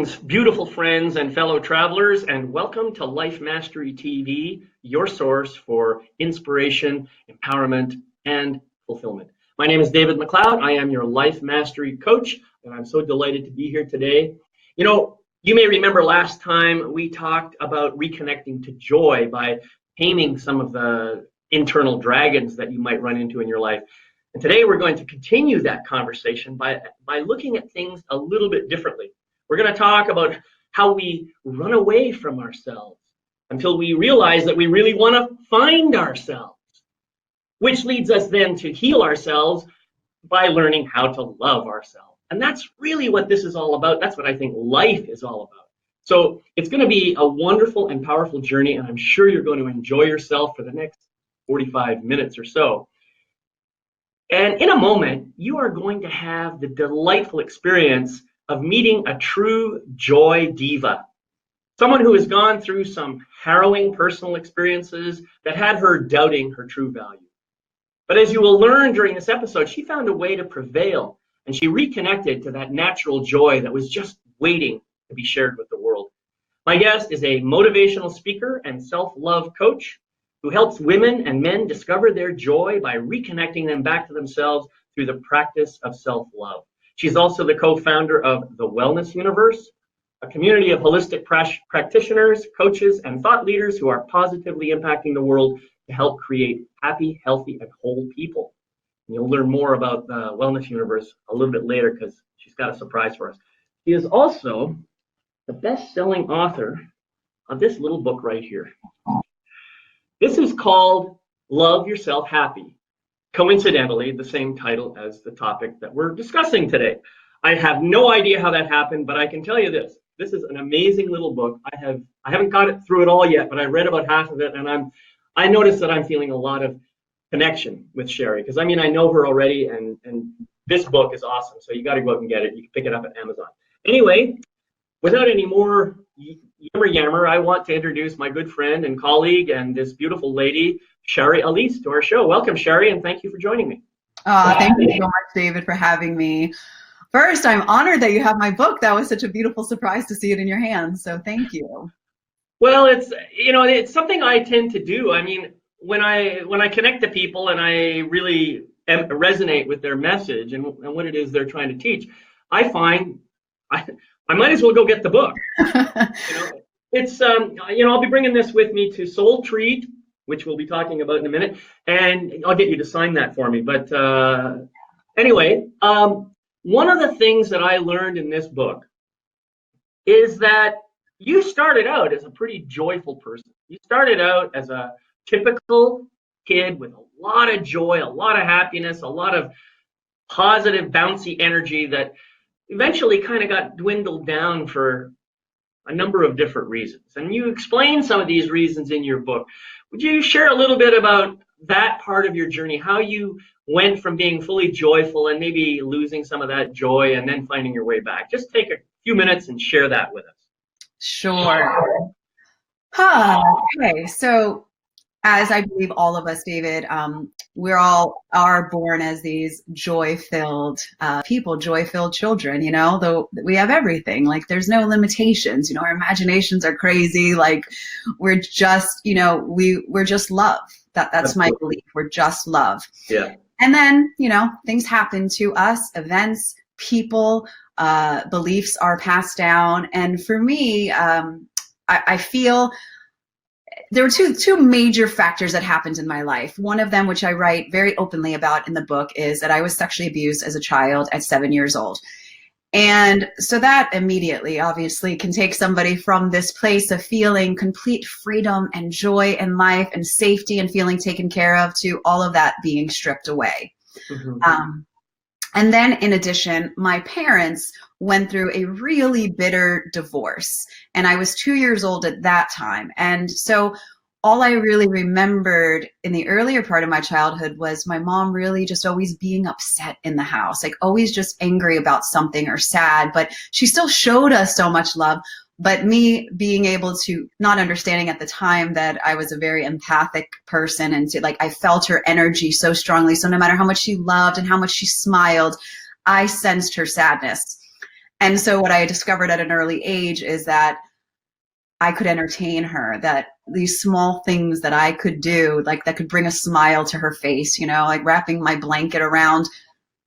Greetings, beautiful friends and fellow travelers, and welcome to Life Mastery TV, your source for inspiration, empowerment, and fulfillment. My name is David McLeod. I am your Life Mastery coach, and I'm so delighted to be here today. You may remember last time we talked about reconnecting to joy by taming some of the internal dragons that you might run into in your life. And today we're going to continue that conversation by looking at things a little bit differently. We're going to talk about how we run away from ourselves until we realize that we really want to find ourselves, which leads us then to heal ourselves by learning how to love ourselves. And that's really what this is all about. That's what I think life is all about. So it's going to be a wonderful and powerful journey, and I'm sure you're going to enjoy yourself for the next 45 minutes or so. And in a moment, you are going to have the delightful experience of meeting a true joy diva, someone who has gone through some harrowing personal experiences that had her doubting her true value. But as you will learn during this episode, she found a way to prevail, and she reconnected to that natural joy that was just waiting to be shared with the world. My guest is a motivational speaker and self-love coach who helps women and men discover their joy by reconnecting them back to themselves through the practice of self-love. She's also the co-founder of The Wellness Universe, a community of holistic practitioners, coaches, and thought leaders who are positively impacting the world to help create happy, healthy, and whole people. And you'll learn more about The Wellness Universe a little bit later because she's got a surprise for us. She is also the best-selling author of this little book right here. This is called Love Yourself Happy. Coincidentally, the same title as the topic that we're discussing today. I have no idea how that happened, but I can tell you this. This is an amazing little book. I haven't got it through it all yet, but I read about half of it, and I noticed that I'm feeling a lot of connection with Sherri, because I know her already, and this book is awesome. So you got to go out and get it. You can pick it up at Amazon. Anyway, without any more yammer, I want to introduce my good friend and colleague and this beautiful lady, Shari Alyse, to our show. Welcome, Shari, and thank you for joining me. Thank you so much, David, for having me. First, I'm honored that you have my book. That was such a beautiful surprise to see it in your hands, so thank you. Well, it's something I tend to do. When I connect to people and I really resonate with their message and what it is they're trying to teach, I find I might as well go get the book. I'll be bringing this with me to Soul Treat, which we'll be talking about in a minute, and I'll get you to sign that for me. But anyway, one of the things that I learned in this book is that you started out as a pretty joyful person. You started out as a typical kid with a lot of joy, a lot of happiness, a lot of positive, bouncy energy that eventually kind of got dwindled down for a number of different reasons. And you explain some of these reasons in your book. Would you share a little bit about that part of your journey, how you went from being fully joyful and maybe losing some of that joy and then finding your way back? Just take a few minutes and share that with us. Sure. Okay, so as I believe all of us, David, we all are born as these joy-filled people, joy-filled children, though we have everything. Like, there's no limitations, our imaginations are crazy. Like, we're just, we're just love. That's my belief. We're just love. Yeah. And then, things happen to us, events, people, beliefs are passed down. And for me, I feel there were two major factors that happened in my life. One of them, which I write very openly about in the book, is that I was sexually abused as a child at 7 years old. And so that immediately, obviously, can take somebody from this place of feeling complete freedom and joy in life and safety and feeling taken care of to all of that being stripped away. Mm-hmm. And then in addition, my parents went through a really bitter divorce, and I was 2 years old at that time. And so all I really remembered in the earlier part of my childhood was my mom really just always being upset in the house, like always just angry about something or sad, but she still showed us so much love. But me being able to, not understanding at the time that I was a very empathic person, and to, like, I felt her energy so strongly. So no matter how much she loved and how much she smiled, I sensed her sadness. And so what I discovered at an early age is that I could entertain her, that these small things that I could do, like that could bring a smile to her face, you know, like wrapping my blanket around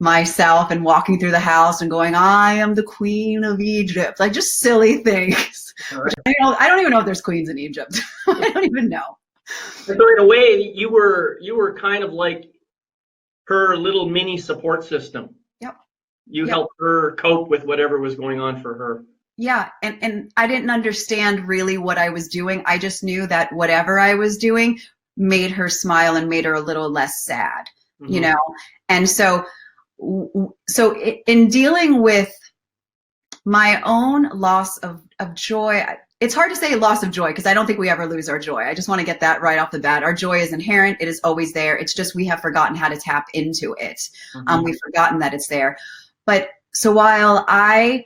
myself and walking through the house and going, I am the queen of Egypt, like just silly things. Right. I don't even know if there's queens in Egypt. I don't even know. So in a way, you were kind of like her little mini support system. Yep. You Yep. helped her cope with whatever was going on for her. Yeah, and I didn't understand really what I was doing. I just knew that whatever I was doing made her smile and made her a little less sad, you know? And so in dealing with my own loss of joy, it's hard to say loss of joy because I don't think we ever lose our joy. I just want to get that right off the bat. Our joy is inherent. It is always there. It's just we have forgotten how to tap into it. We've forgotten that it's there. But so while I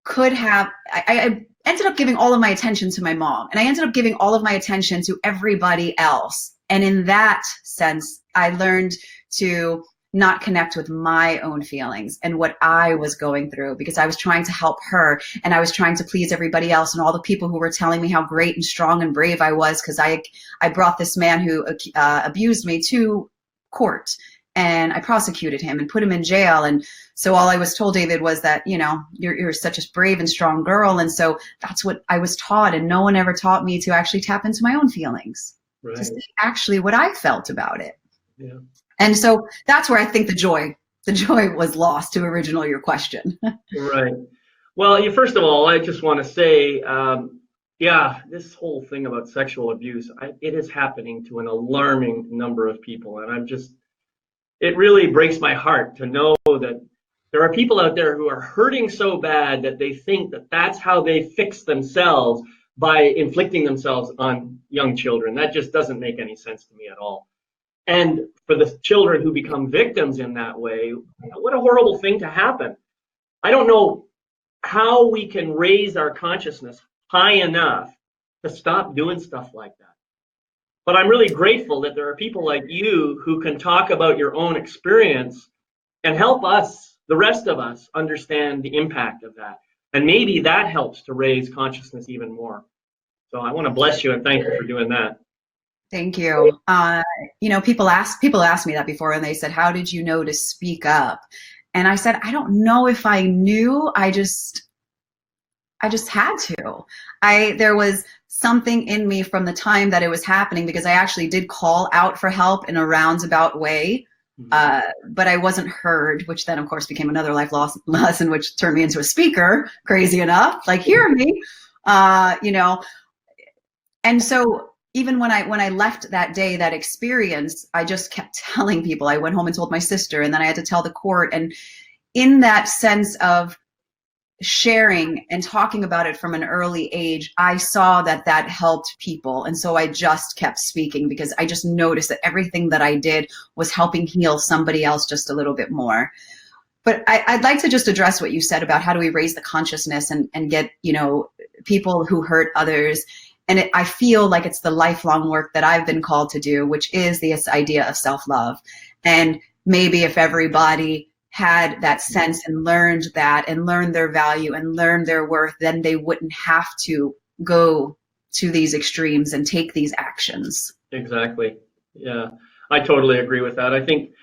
could have, I ended up giving all of my attention to my mom, and I ended up giving all of my attention to everybody else. And in that sense, I learned to not connect with my own feelings and what I was going through, because I was trying to help her and I was trying to please everybody else and all the people who were telling me how great and strong and brave I was, because I brought this man who abused me to court. And I prosecuted him and put him in jail. And so all I was told, David, was that, you know, you're such a brave and strong girl. And so that's what I was taught. And no one ever taught me to actually tap into my own feelings, Right. to see actually what I felt about it. Yeah. And so that's where I think the joy was lost, to original your question. Right. Well, first of all, I just want to say, yeah, this whole thing about sexual abuse, it is happening to an alarming number of people. And it really breaks my heart to know that there are people out there who are hurting so bad that they think that that's how they fix themselves, by inflicting themselves on young children. That just doesn't make any sense to me at all. And for the children who become victims in that way, what a horrible thing to happen. I don't know how we can raise our consciousness high enough to stop doing stuff like that. But I'm really grateful that there are people like you who can talk about your own experience and help us, the rest of us, understand the impact of that. And maybe that helps to raise consciousness even more. So I want to bless you and thank you for doing that. Thank you. You know, people asked me that before, and they said, how did you know to speak up? And I said, I don't know if I knew. I just had to. There was something in me from the time that it was happening, because I actually did call out for help in a roundabout way, but I wasn't heard, which then of course became another life lesson, which turned me into a speaker, crazy enough, like, hear me, you know. And so even when I left that day, that experience, I just kept telling people. I went home and told my sister, and then I had to tell the court. And in that sense of sharing and talking about it from an early age, I saw that helped people. And so I just kept speaking, because I just noticed that everything that I did was helping heal somebody else just a little bit more. But I'd like to just address what you said about how do we raise the consciousness and get, you know, people who hurt others. And I feel like it's the lifelong work that I've been called to do, which is this idea of self-love. And maybe if everybody had that sense and learned that and learned their value and learned their worth, then they wouldn't have to go to these extremes and take these actions. Exactly. Yeah, I totally agree with that. I think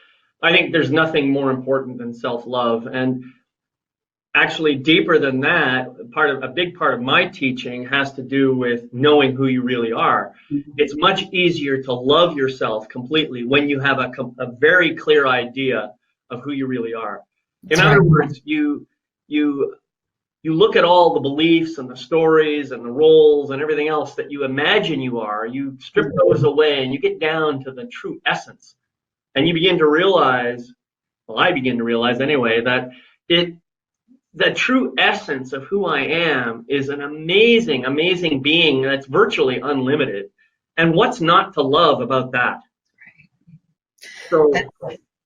there's nothing more important than self-love. And actually, deeper than that, a big part of my teaching has to do with knowing who you really are. It's much easier to love yourself completely when you have a very clear idea of who you really are. In other words, you look at all the beliefs and the stories and the roles and everything else that you imagine you are, you strip those away and you get down to the true essence. And you begin to realize, well, I begin to realize anyway, that the true essence of who I am is an amazing, amazing being that's virtually unlimited. And what's not to love about that? So,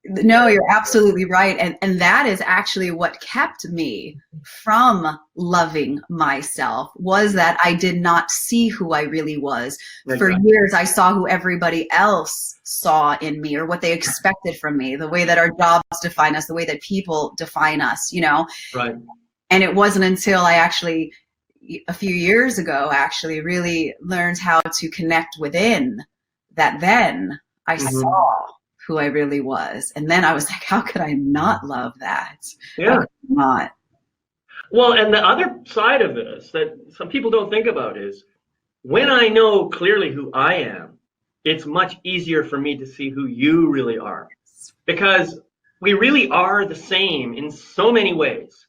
no, you're absolutely right. And that is actually what kept me from loving myself, was that I did not see who I really was. Exactly. For years, I saw who everybody else saw in me, or what they expected from me, the way that our jobs define us, the way that people define us, you know? Right. And it wasn't until I actually, a few years ago, actually really learned how to connect within that then I saw who I really was. And then I was like, how could I not love that? Yeah. How could I not? Well, and the other side of this that some people don't think about is when I know clearly who I am, it's much easier for me to see who you really are, because we really are the same in so many ways.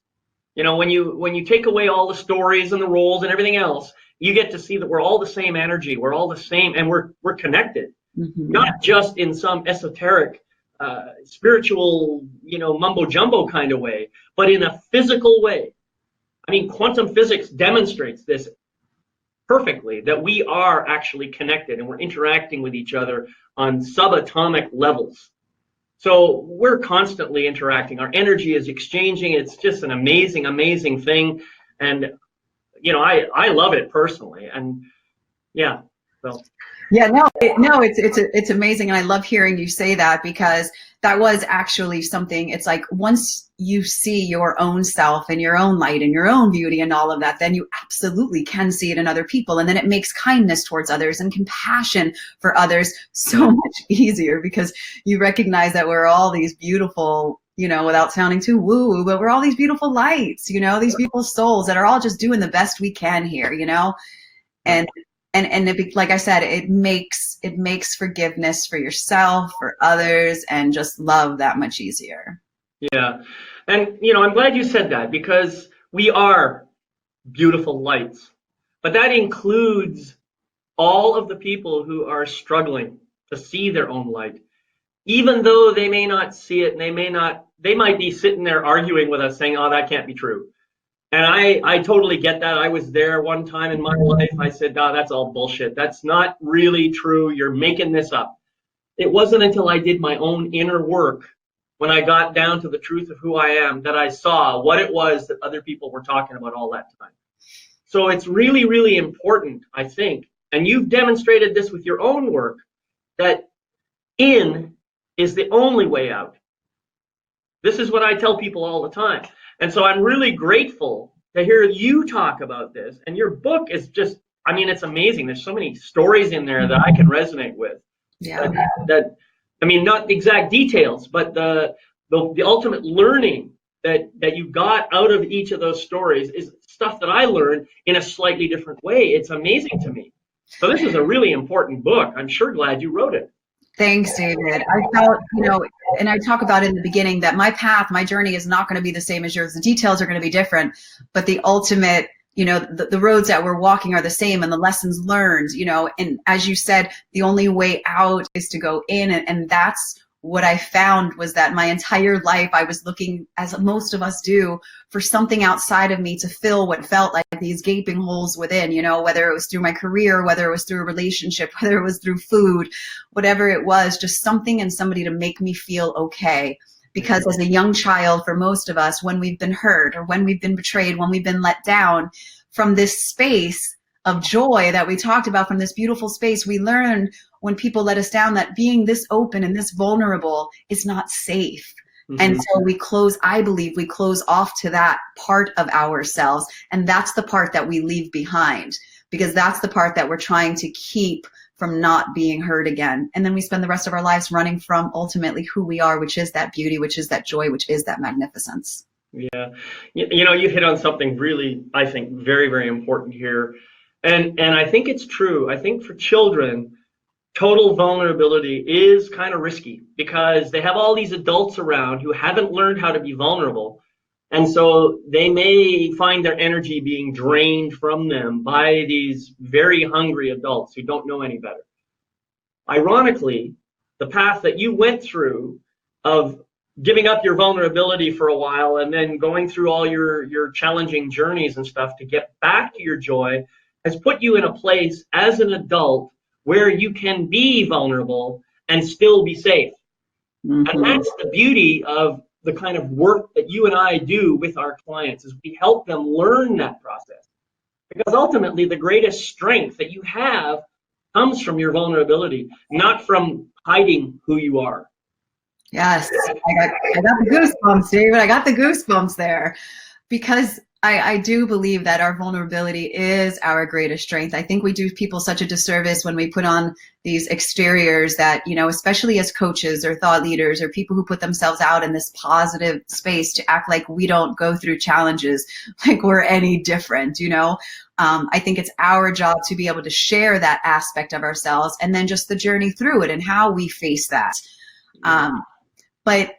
You know, when you take away all the stories and the roles and everything else, you get to see that we're all the same energy, we're all the same, and we're connected, not just in some esoteric, spiritual, mumbo jumbo kind of way, but in a physical way. I mean, quantum physics demonstrates this perfectly, that we are actually connected and we're interacting with each other on subatomic levels. So we're constantly interacting. Our energy is exchanging. It's just an amazing, amazing thing. And, I love it personally. And yeah, so. Yeah, it's amazing. And I love hearing you say that, because that was actually something. It's like once you see your own self and your own light and your own beauty and all of that, then you absolutely can see it in other people. And then it makes kindness towards others and compassion for others so much easier, because you recognize that we're all these beautiful, without sounding too woo, but we're all these beautiful lights, these beautiful souls that are all just doing the best we can here, And like I said, it makes forgiveness for yourself, for others, and just love that much easier. Yeah. And, I'm glad you said that, because we are beautiful lights, but that includes all of the people who are struggling to see their own light, even though they may not see it, and they might be sitting there arguing with us saying, oh, that can't be true. And I totally get that. I was there one time in my life. I said, "No, that's all bullshit. That's not really true. You're making this up." It wasn't until I did my own inner work, when I got down to the truth of who I am, that I saw what it was that other people were talking about all that time. So it's really, really important, I think, and you've demonstrated this with your own work, that in is the only way out. This is what I tell people all the time. And so I'm really grateful to hear you talk about this. And your book is just, it's amazing. There's so many stories in there that I can resonate with. Yeah. Not the exact details, but the ultimate learning that you got out of each of those stories is stuff that I learned in a slightly different way. It's amazing to me. So this is a really important book. I'm sure glad you wrote it. Thanks, David. I felt, and I talk about in the beginning that my path, my journey is not going to be the same as yours. The details are going to be different, but the ultimate, the roads that we're walking are the same, and the lessons learned, and as you said, the only way out is to go in. And that's what I found, was that my entire life I was looking, as most of us do, for something outside of me to fill what felt like these gaping holes within, whether it was through my career, whether it was through a relationship, whether it was through food, whatever it was, just something and somebody to make me feel okay. Because as a young child, for most of us, when we've been hurt or when we've been betrayed, when we've been let down, from this space of joy that we talked about, from this beautiful space, we learn when people let us down that being this open and this vulnerable is not safe. And so I believe we close off to that part of ourselves. And that's the part that we leave behind, because that's the part that we're trying to keep from not being hurt again. And then we spend the rest of our lives running from ultimately who we are, which is that beauty, which is that joy, which is that magnificence. Yeah. You hit on something really, I think, very, very important here. And I think it's true. I think for children, total vulnerability is kind of risky, because they have all these adults around who haven't learned how to be vulnerable. And so they may find their energy being drained from them by these very hungry adults who don't know any better. Ironically, the path that you went through of giving up your vulnerability for a while and then going through all your challenging journeys and stuff to get back to your joy has put you in a place as an adult where you can be vulnerable and still be safe. And that's the beauty of the kind of work that you and I do with our clients, is we help them learn that process. Because ultimately, the greatest strength that you have comes from your vulnerability, not from hiding who you are. Yes, I got the goosebumps, David. I got the goosebumps there, because I do believe that our vulnerability is our greatest strength. I think we do people such a disservice when we put on these exteriors that, you know, especially as coaches or thought leaders or people who put themselves out in this positive space, to act like we don't go through challenges, like we're any different, you know. I think it's our job to be able to share that aspect of ourselves, and then just the journey through it and how we face that. But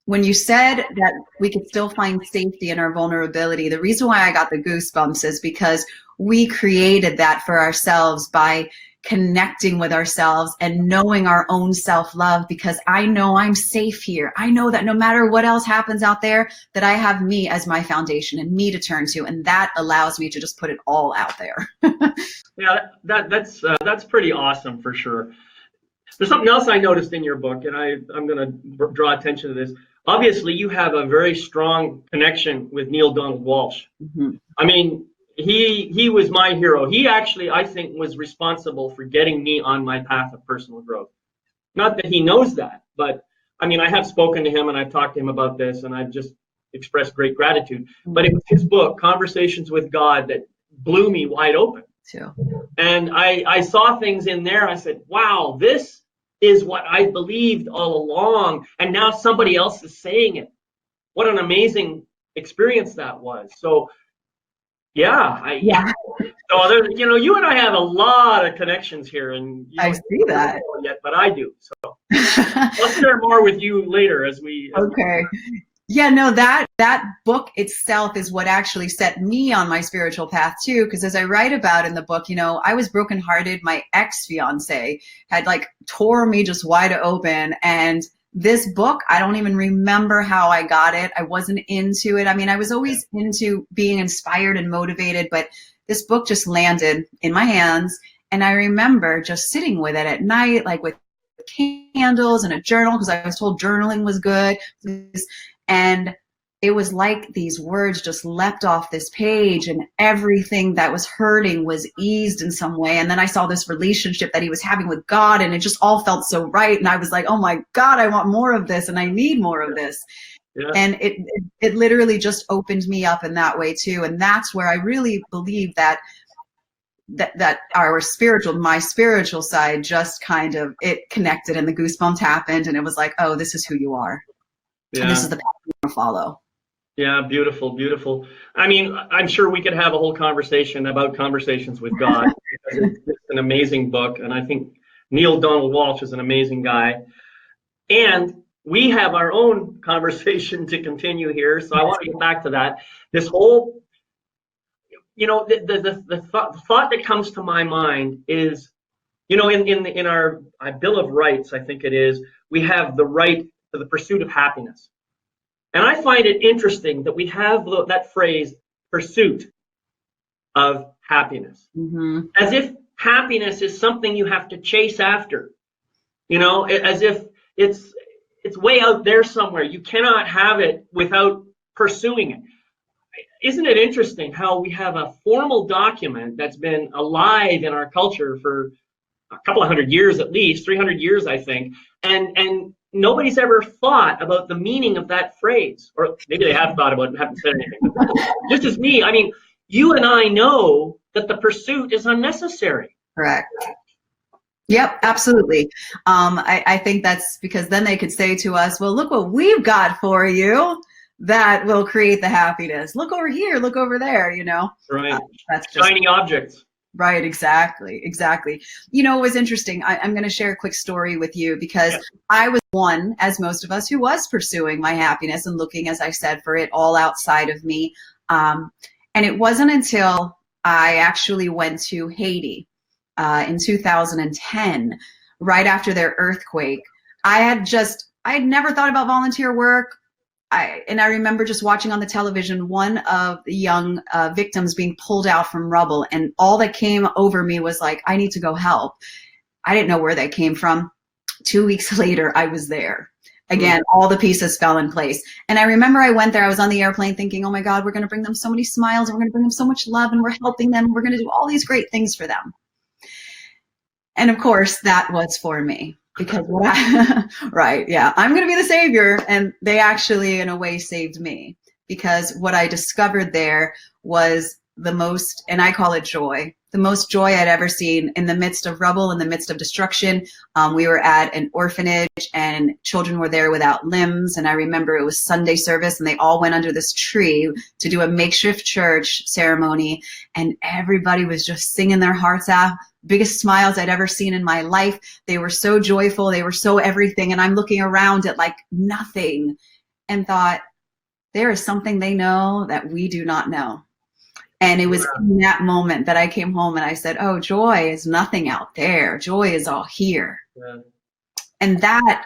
when you said that we could still find safety in our vulnerability, the reason why I got the goosebumps is because we created that for ourselves by connecting with ourselves and knowing our own self-love, because I know I'm safe here. I know that no matter what else happens out there, that I have me as my foundation and me to turn to, and that allows me to just put it all out there. Yeah, that's pretty awesome for sure. There's something else I noticed in your book, and I'm going to draw attention to this. Obviously, you have a very strong connection with Neale Donald Walsch. Mm-hmm. I mean, he was my hero. He actually, I think, was responsible for getting me on my path of personal growth. Not that he knows that, but I mean, I have spoken to him and I've talked to him about this, and I've just expressed great gratitude. But it was his book, Conversations with God, that blew me wide open. Too. And I saw things in there. I said, wow, this is what I believed all along, and now somebody else is saying it. What an amazing experience that was. So, yeah. So there, you know, you and I have a lot of connections here, and I see that. Yet, but I do. So I'll share more with you later as we. Okay. Yeah, no, that book itself is what actually set me on my spiritual path too. Because as I write about in the book, you know, I was brokenhearted. My ex-fiance had like tore me just wide open. And this book, I don't even remember how I got it. I wasn't into it. I mean, I was always into being inspired and motivated, but this book just landed in my hands. And I remember just sitting with it at night, like with candles and a journal, because I was told journaling was good. And it was like these words just leapt off this page, and everything that was hurting was eased in some way. And then I saw this relationship that he was having with God, and it just all felt so right. And I was like, oh my God, I want more of this, and I need more of this. Yeah. And it literally just opened me up in that way too. And that's where I really believe that my spiritual side just kind of, it connected, and the goosebumps happened, and it was like, oh, this is who you are. Yeah. And this is the path you want to follow. Yeah, beautiful, beautiful. I mean, I'm sure we could have a whole conversation about Conversations with God. It's an amazing book, and I think Neale Donald Walsch is an amazing guy. And we have our own conversation to continue here, so I want to get back to that. This whole, you know, the thought that comes to my mind is, you know, in our Bill of Rights, I think it is, we have the right to the pursuit of happiness. And I find it interesting that we have that phrase, pursuit of happiness, as if happiness is something you have to chase after, you know, as if it's way out there somewhere. You cannot have it without pursuing it. Isn't it interesting how we have a formal document that's been alive in our culture for a couple of 100 years, at least 300 years, I think, and nobody's ever thought about the meaning of that phrase, or maybe they have thought about it and haven't said anything. Just as me, I mean, you and I know that the pursuit is unnecessary. Correct. Yep, absolutely. I think that's because then they could say to us, well, look what we've got for you that will create the happiness. Look over here, look over there, you know. Right. That's just shiny objects. Right, exactly. You know, it was interesting. I'm going to share a quick story with you because I was one, as most of us, who was pursuing my happiness and looking, as I said, for it all outside of me. And it wasn't until I actually went to Haiti in 2010, right after their earthquake. I had never thought about volunteer work. I remember just watching on the television one of the young victims being pulled out from rubble, and all that came over me was like, I need to go help. I didn't know where that came from. 2 weeks later, I was there. Again, all the pieces fell in place. And I remember I went there, I was on the airplane thinking, oh my God, we're going to bring them so many smiles, and we're going to bring them so much love, and we're helping them, we're going to do all these great things for them. And of course, that was for me. Because right, yeah, I'm going to be the savior, and they actually, in a way, saved me. because what I discovered there was the most, and I call it joy, the most joy I'd ever seen in the midst of rubble, in the midst of destruction. We were at an orphanage and children were there without limbs. And I remember it was Sunday service and they all went under this tree to do a makeshift church ceremony. And everybody was just singing their hearts out. Biggest smiles I'd ever seen in my life. They were so joyful. They were so everything. And I'm looking around at like nothing and thought, there is something they know that we do not know. And it was in that moment that I came home and I said, oh, joy is nothing out there. Joy is all here. Yeah. And that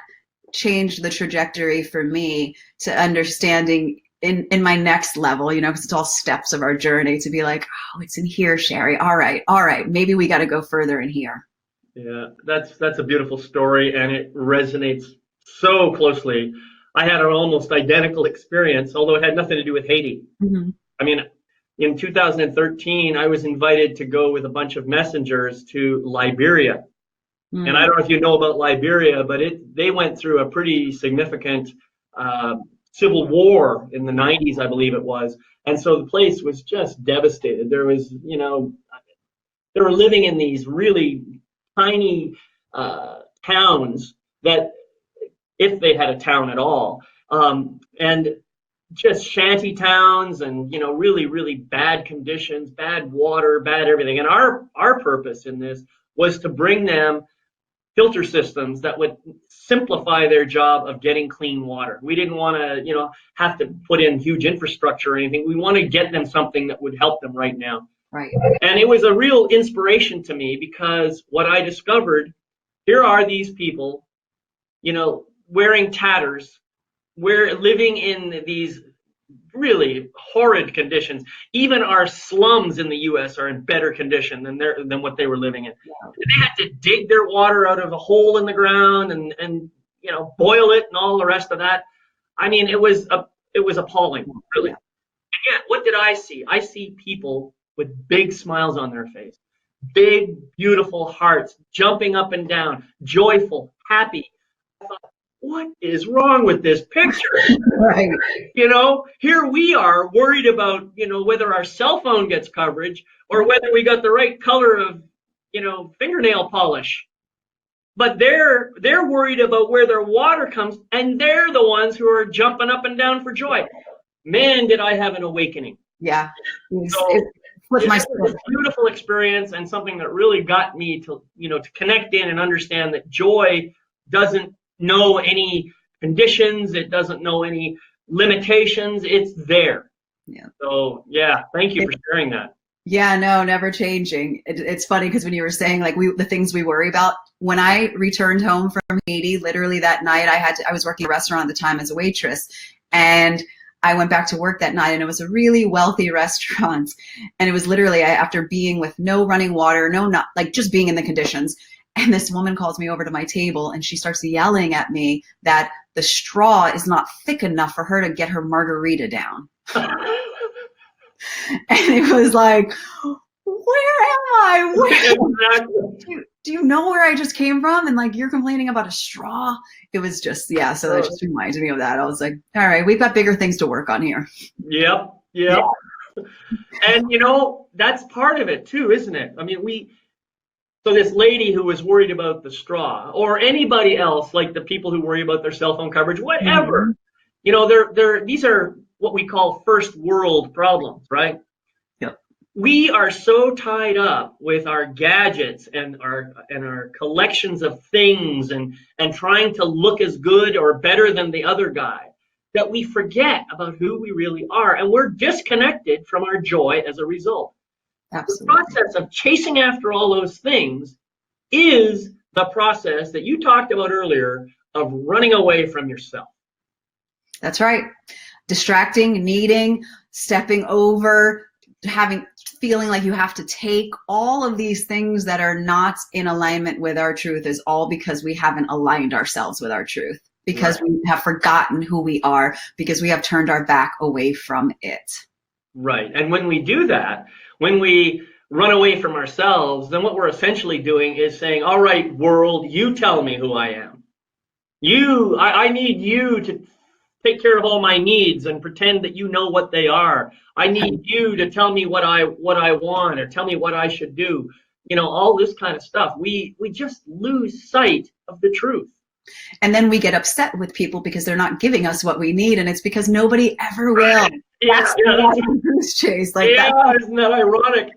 changed the trajectory for me to understanding in my next level, you know, because it's all steps of our journey, to be like, oh, it's in here, Sherri. All right. Maybe we got to go further in here. Yeah, that's a beautiful story, and it resonates so closely. I had an almost identical experience, although it had nothing to do with Haiti. Mm-hmm. I mean, in 2013, I was invited to go with a bunch of messengers to Liberia. Mm. And I don't know if you know about Liberia, but they went through a pretty significant civil war in the 90s, I believe it was. And so the place was just devastated. There was, you know, they were living in these really tiny towns that, if they had a town at all, and just shanty towns, and, you know, really, really bad conditions, bad water, bad everything. And our purpose in this was to bring them filter systems that would simplify their job of getting clean water. We didn't want to, you know, have to put in huge infrastructure or anything. We want to get them something that would help them right now. Right. And it was a real inspiration to me, because what I discovered, here are these people, you know, wearing tatters. We're living in these really horrid conditions. Even our slums in the U.S. are in better condition than what they were living in. Yeah. They had to dig their water out of a hole in the ground and you know, boil it and all the rest of that. I mean, it was appalling, really. Yeah. And yet, what did I see? I see people with big smiles on their face, big, beautiful hearts, jumping up and down, joyful, happy. I thought, what is wrong with this picture? Right. You know, here we are worried about, you know, whether our cell phone gets coverage or whether we got the right color of, you know, fingernail polish. But they're worried about where their water comes, and they're the ones who are jumping up and down for joy. Man, did I have an awakening. Yeah. So it was a beautiful experience, and something that really got me to, you know, to connect in and understand that joy doesn't know any conditions. It doesn't know any limitations. It's there. Yeah. So yeah, thank you for sharing that. Yeah, no, never changing. It's funny because when you were saying like the things we worry about, when I returned home from Haiti, literally that night I was working at a restaurant at the time as a waitress, and I went back to work that night, and it was a really wealthy restaurant, and it was literally after being with no running water, not like just being in the conditions. And this woman calls me over to my table and she starts yelling at me that the straw is not thick enough for her to get her margarita down. And it was like, where am I? Exactly. Do you know where I just came from? And like, you're complaining about a straw? It was just, yeah. So that just reminded me of that. I was like, all right, we've got bigger things to work on here. Yep. Yeah. And you know, that's part of it too, isn't it? I mean, so this lady who was worried about the straw, or anybody else, like the people who worry about their cell phone coverage, whatever, mm-hmm. You know, these are what we call first world problems, right? Yep. We are so tied up with our gadgets and our collections of things and trying to look as good or better than the other guy that we forget about who we really are, and we're disconnected from our joy as a result. Absolutely. The process of chasing after all those things is the process that you talked about earlier of running away from yourself. That's right. Distracting, needing, stepping over, feeling like you have to take all of these things that are not in alignment with our truth is all because we haven't aligned ourselves with our truth, because right. We have forgotten who we are, because we have turned our back away from it. Right. And when we do that, when we run away from ourselves, then what we're essentially doing is saying, all right, world, you tell me who I am. I need you take care of all my needs and pretend that you know what they are. I need you to tell me what I want, or tell me what I should do. You know, all this kind of stuff. We just lose sight of the truth. And then we get upset with people because they're not giving us what we need, and it's because nobody ever will. Right. That's a goose chase. Like, isn't that ironic?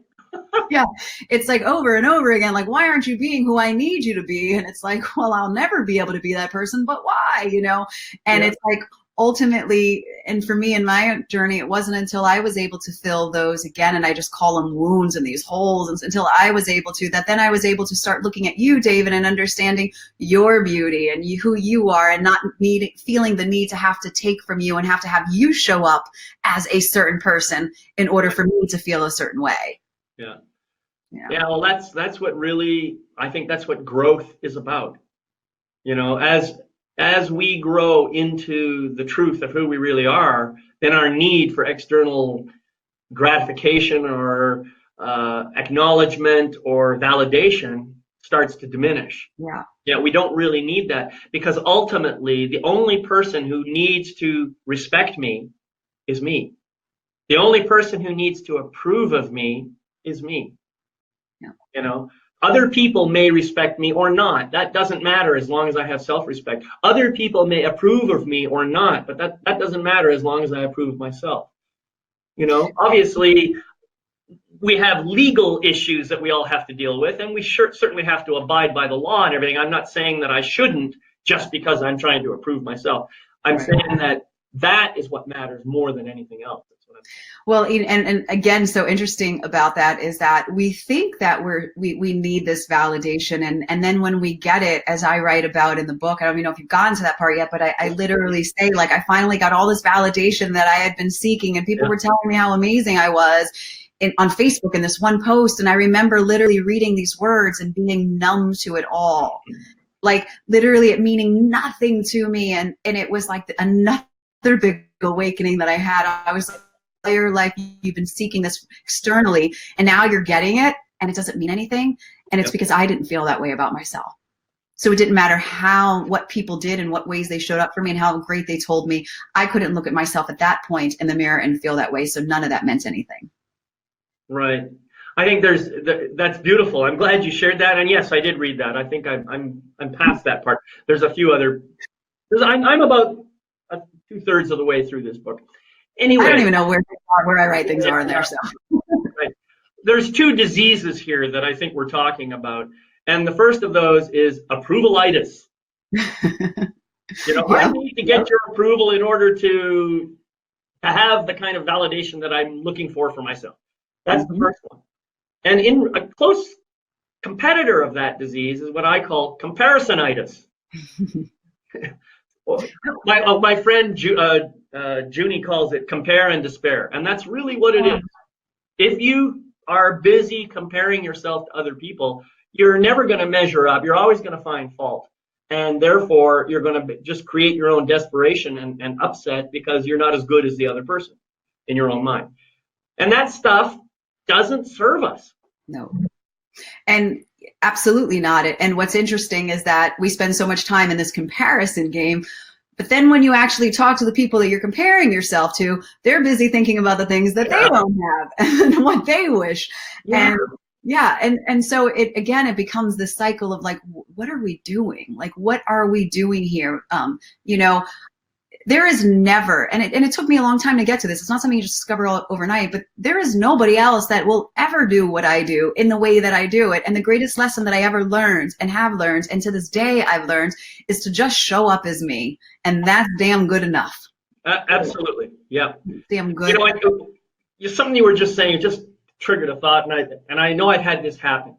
Yeah, it's like over and over again, like, why aren't you being who I need you to be? And it's like, well, I'll never be able to be that person, but why, you know? And it's like, ultimately, and for me in my journey, it wasn't until I was able to fill those again, and I just call them wounds and these holes, and until I was able to, that then I was able to start looking at you, David, and understanding your beauty and who you are, and not feeling the need to have to take from you and have to have you show up as a certain person in order for me to feel a certain way. Yeah, well, that's what really, I think that's what growth is about. You know, as we grow into the truth of who we really are, then our need for external gratification or acknowledgement or validation starts to diminish. Yeah, we don't really need that, because ultimately the only person who needs to respect me is me. The only person who needs to approve of me is me. You know, other people may respect me or not. That doesn't matter as long as I have self-respect. Other people may approve of me or not, but that doesn't matter as long as I approve of myself. You know, obviously, we have legal issues that we all have to deal with, and we certainly have to abide by the law and everything. I'm not saying that I shouldn't just because I'm trying to approve myself. I'm saying that is what matters more than anything else. Well, and again, so interesting about that is that we think that we need this validation, and then when we get it, as I write about in the book, I don't even know if you've gotten to that part yet, but I literally say, like, I finally got all this validation that I had been seeking, and people were telling me how amazing I was on Facebook in this one post, and I remember literally reading these words and being numb to it all, like literally it meaning nothing to me, and it was like another big awakening that I had. I was like, your life, you've been seeking this externally, and now you're getting it, and it doesn't mean anything, and it's because I didn't feel that way about myself. So it didn't matter what people did and what ways they showed up for me and how great they told me. I couldn't look at myself at that point in the mirror and feel that way, so none of that meant anything. Right. I think that's beautiful. I'm glad you shared that, and yes, I did read that. I think I'm past that part. There's a few other. I'm about 2/3 of the way through this book. Anyway, I don't even know where I write things are in there. So right. There's two diseases here that I think we're talking about, and the first of those is approvalitis. You know, I need to get your approval in order to have the kind of validation that I'm looking for myself. That's the first one. And in a close competitor of that disease is what I call comparisonitis. My friend Junie calls it compare and despair, and that's really what it is. If you are busy comparing yourself to other people, you're never going to measure up. You're always going to find fault, and therefore you're going to just create your own desperation and upset because you're not as good as the other person in your own mind. And that stuff doesn't serve us. No. And absolutely not. And what's interesting is that we spend so much time in this comparison game, but then when you actually talk to the people that you're comparing yourself to, they're busy thinking about the things that they don't have and what they wish. And so it becomes this cycle of like, what are we doing? Like, what are we doing here? You know, there is never, and it took me a long time to get to this. It's not something you just discover overnight, but there is nobody else that will ever do what I do in the way that I do it. And the greatest lesson that I ever learned and have learned, and to this day I've learned, is to just show up as me. And that's damn good enough. Absolutely. Yeah. Damn good. You know, something you were just saying just triggered a thought, and I know I've had this happen,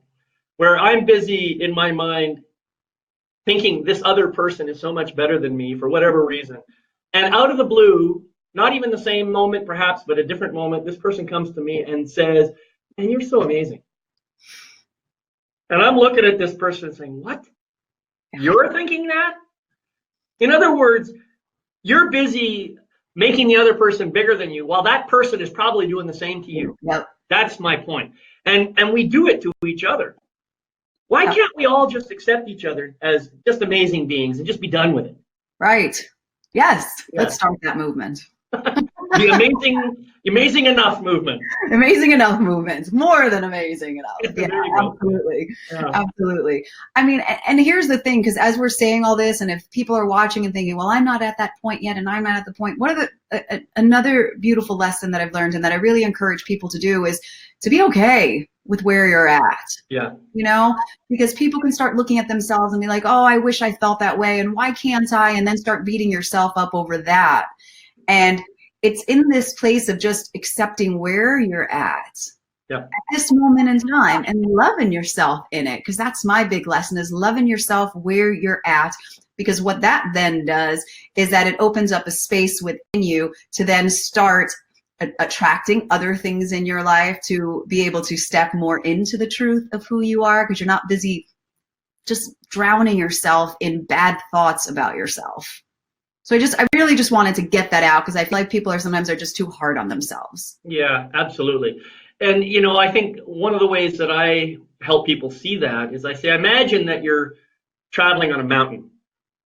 where I'm busy in my mind thinking this other person is so much better than me for whatever reason. And out of the blue, not even the same moment perhaps, but a different moment, this person comes to me and says, "Man, you're so amazing." And I'm looking at this person saying, "What? You're thinking that?" In other words, you're busy making the other person bigger than you, while that person is probably doing the same to you. Yep. That's my point. And we do it to each other. Why can't we all just accept each other as just amazing beings and just be done with it? Right. Yes, Yeah. let's start that movement. The amazing enough movement. Amazing enough movement. More than amazing enough. Yeah, There you go. absolutely. Yeah. Absolutely. I mean, and here's the thing, because as we're saying all this, and if people are watching and thinking, well, I'm not at that point yet, and I'm not at the point, what are another beautiful lesson that I've learned and that I really encourage people to do is to be okay with where you're at. Yeah. You know, because people can start looking at themselves and be like, oh, I wish I felt that way, and why can't I? And then start beating yourself up over that. And it's in this place of just accepting where you're at this moment in time and loving yourself in it. Because that's my big lesson, is loving yourself where you're at. Because what that then does is that it opens up a space within you to then start attracting other things in your life, to be able to step more into the truth of who you are, because you're not busy just drowning yourself in bad thoughts about yourself. So I really just wanted to get that out, because I feel like people are sometimes just too hard on themselves. Yeah, absolutely. And, you know, I think one of the ways that I help people see that is I say, imagine that you're traveling on a mountain,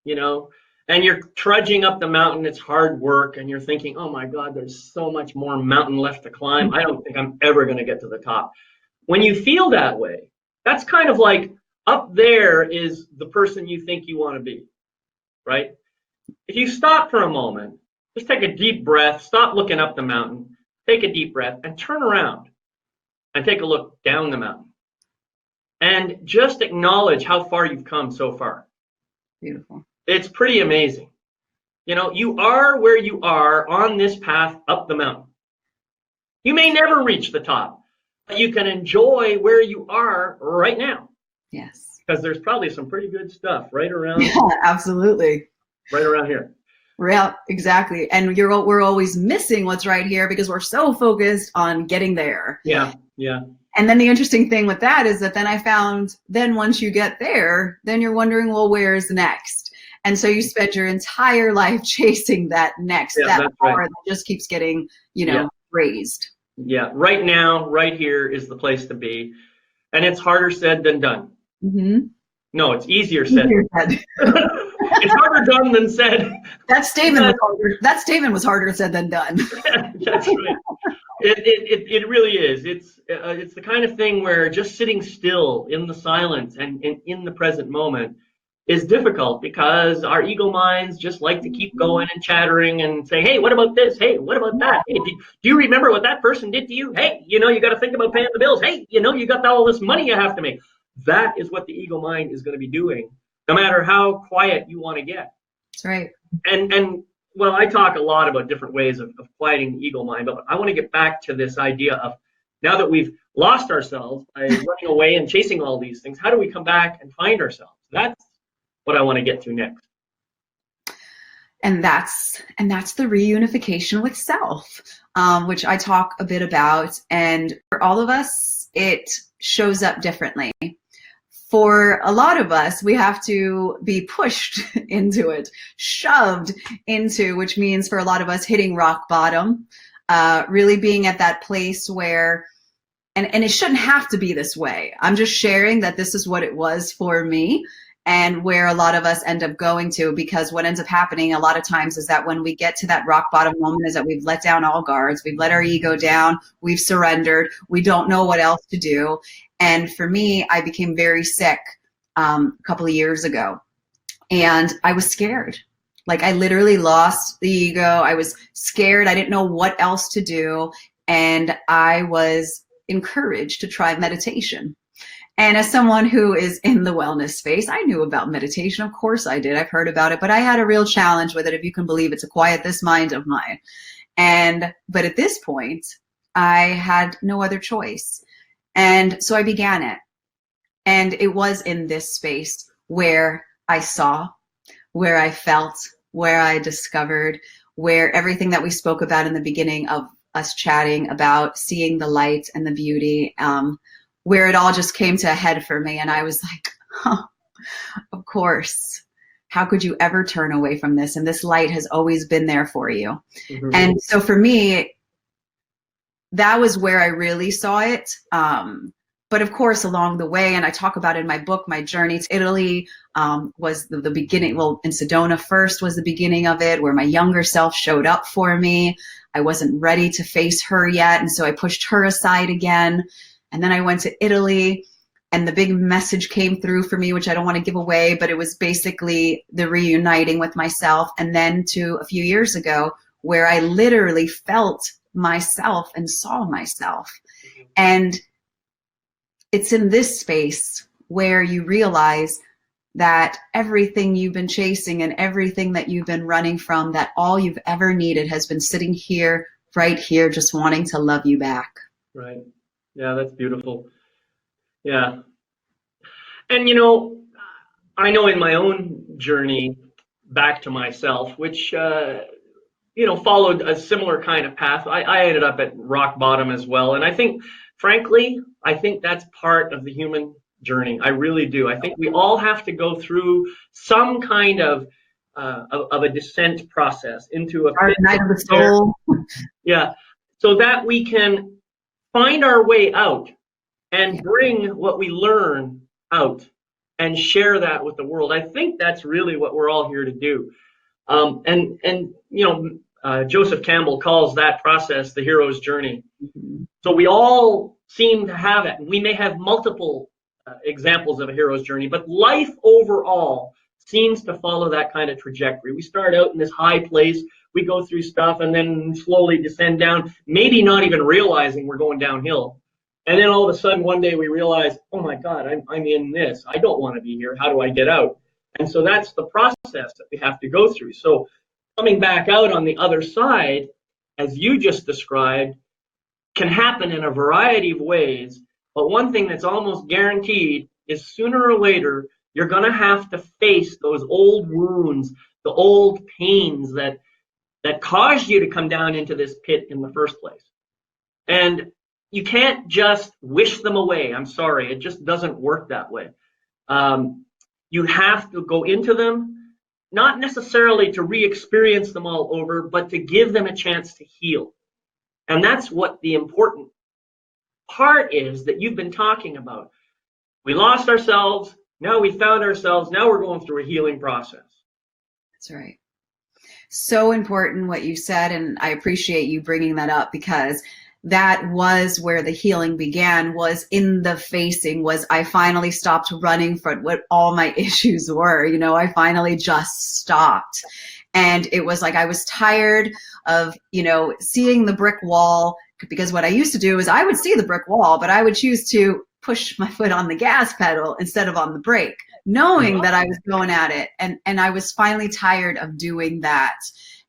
you know, and you're trudging up the mountain. It's hard work. And you're thinking, oh, my God, there's so much more mountain left to climb. I don't think I'm ever going to get to the top. When you feel that way, that's kind of like up there is the person you think you want to be, right? If you stop for a moment, just take a deep breath, stop looking up the mountain, take a deep breath, and turn around and take a look down the mountain. And just acknowledge how far you've come so far. Beautiful. It's pretty amazing. You know, you are where you are on this path up the mountain. You may never reach the top, but you can enjoy where you are right now. Yes. Because there's probably some pretty good stuff right around. Yeah, absolutely. Right around here. Yeah, exactly. And we're always missing what's right here because we're so focused on getting there. Yeah, yeah. And then the interesting thing with that is that then I found, then once you get there, then you're wondering, well, where's next? And so you spend your entire life chasing that next, that bar that just keeps getting, you know, raised. Yeah, right now, right here is the place to be. And it's harder said than done. Mm-hmm. No, it's easier said. It's harder done than said. That statement was harder said than done. That's right. It really is. It's the kind of thing where just sitting still in the silence and in the present moment is difficult, because our ego minds just like to keep going and chattering and say, hey, what about this? Hey, what about that? Hey, do you remember what that person did to you? Hey, you know, you got to think about paying the bills. Hey, you know, you got all this money you have to make. That is what the ego mind is going to be doing, no matter how quiet you want to get. That's right. And well, I talk a lot about different ways of quieting the ego mind, but I want to get back to this idea of, now that we've lost ourselves by running away and chasing all these things, how do we come back and find ourselves? That's what I want to get to next. And that's the reunification with self, which I talk a bit about. And for all of us, it shows up differently. For a lot of us, we have to be pushed into it, shoved into, which means for a lot of us hitting rock bottom, really being at that place where, and it shouldn't have to be this way. I'm just sharing that this is what it was for me, and where a lot of us end up going to, because what ends up happening a lot of times is that when we get to that rock bottom moment is that we've let down all guards, we've let our ego down, we've surrendered, we don't know what else to do. And for me, I became very sick a couple of years ago, and I was scared. Like, I literally lost the ego. I was scared. I didn't know what else to do. And I was encouraged to try meditation. And as someone who is in the wellness space, I knew about meditation. Of course I did. I've heard about it, but I had a real challenge with it, if you can believe it, to quiet this mind of mine. But at this point, I had no other choice. And so I began it. And it was in this space where I saw, where I felt, where I discovered, where everything that we spoke about in the beginning of us chatting about seeing the light and the beauty, where it all just came to a head for me. And I was like, huh, of course. How could you ever turn away from this? And this light has always been there for you. Mm-hmm. And so for me, that was where I really saw it. But of course, along the way, and I talk about in my book, my journey to Italy was the beginning. Well, in Sedona first was the beginning of it, where my younger self showed up for me. I wasn't ready to face her yet, and so I pushed her aside again. And then I went to Italy, and the big message came through for me, which I don't want to give away, but it was basically the reuniting with myself. And then to a few years ago, where I literally felt myself and saw myself. And it's in this space where you realize that everything you've been chasing and everything that you've been running from, that all you've ever needed has been sitting here, right here, just wanting to love you back. Right. Yeah, that's beautiful. Yeah. And, you know, I know in my own journey back to myself, which, you know, followed a similar kind of path. I ended up at rock bottom as well. And I think, frankly, I think that's part of the human journey. I really do. I think we all have to go through some kind of a descent process into a Our night of the soul. Yeah, so that we can find our way out and bring what we learn out and share that with the world. I think that's really what we're all here to do. And you know, Joseph Campbell calls that process the hero's journey. So we all seem to have it. We may have multiple examples of a hero's journey, but life overall seems to follow that kind of trajectory. We start out in this high place, we go through stuff, and then slowly descend down, maybe not even realizing we're going downhill. And then all of a sudden, one day we realize, oh my God, I'm in this. I don't want to be here. How do I get out? And so that's the process that we have to go through. So coming back out on the other side, as you just described, can happen in a variety of ways. But one thing that's almost guaranteed is sooner or later, you're going to have to face those old wounds, the old pains that caused you to come down into this pit in the first place. And you can't just wish them away. I'm sorry, it just doesn't work that way. You have to go into them, not necessarily to re-experience them all over, but to give them a chance to heal. And that's what the important part is that you've been talking about. We lost ourselves, now we found ourselves, now we're going through a healing process. That's right. So important what you said, and I appreciate you bringing that up, because that was where the healing began, was in the facing, was I finally stopped running from what all my issues were. You know, I finally just stopped. And it was like I was tired of, you know, seeing the brick wall, because what I used to do is I would see the brick wall, but I would choose to push my foot on the gas pedal instead of on the brake, knowing that I was going at it. And I was finally tired of doing that.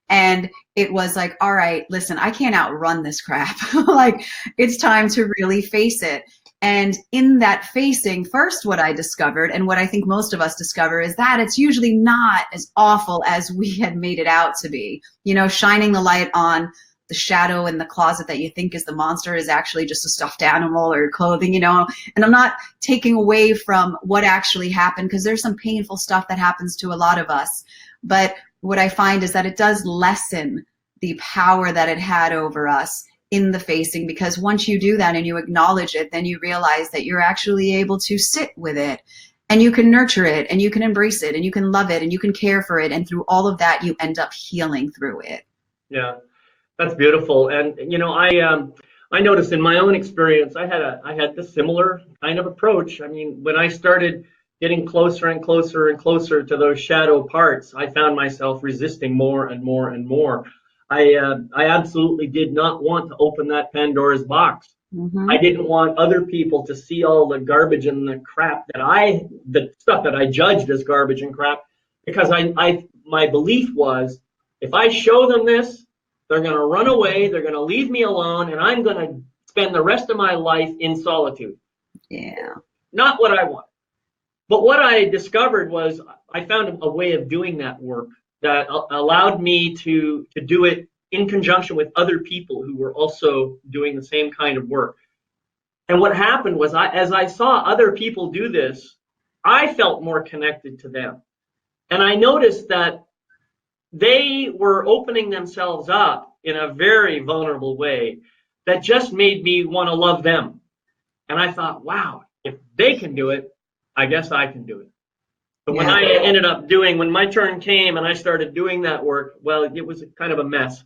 And it was like, all right, listen, I can't outrun this crap. Like, it's time to really face it. And in that facing, first, what I discovered, and what I think most of us discover, is that it's usually not as awful as we had made it out to be. You know, shining the light on the shadow in the closet that you think is the monster is actually just a stuffed animal or clothing, you know. And I'm not taking away from what actually happened, because there's some painful stuff that happens to a lot of us. But what I find is that it does lessen the power that it had over us in the facing, because once you do that and you acknowledge it, then you realize that you're actually able to sit with it, and you can nurture it, and you can embrace it, and you can love it, and you can care for it. And through all of that, you end up healing through it. Yeah, that's beautiful. And, you know, I noticed in my own experience, I had the similar kind of approach. I mean, when I started getting closer and closer and closer to those shadow parts, I found myself resisting more and more and more. I absolutely did not want to open that Pandora's box. Mm-hmm. I didn't want other people to see all the garbage and the crap the stuff that I judged as garbage and crap, because my belief was, if I show them this, they're going to run away, they're going to leave me alone, and I'm going to spend the rest of my life in solitude. Yeah. Not what I want. But what I discovered was I found a way of doing that work that allowed me to do it in conjunction with other people who were also doing the same kind of work. And what happened was, as I saw other people do this, I felt more connected to them. And I noticed that they were opening themselves up in a very vulnerable way that just made me want to love them. And I thought, wow, if they can do it, I guess I can do it. But when Yeah. I ended up when my turn came and I started doing that work, well, it was kind of a mess.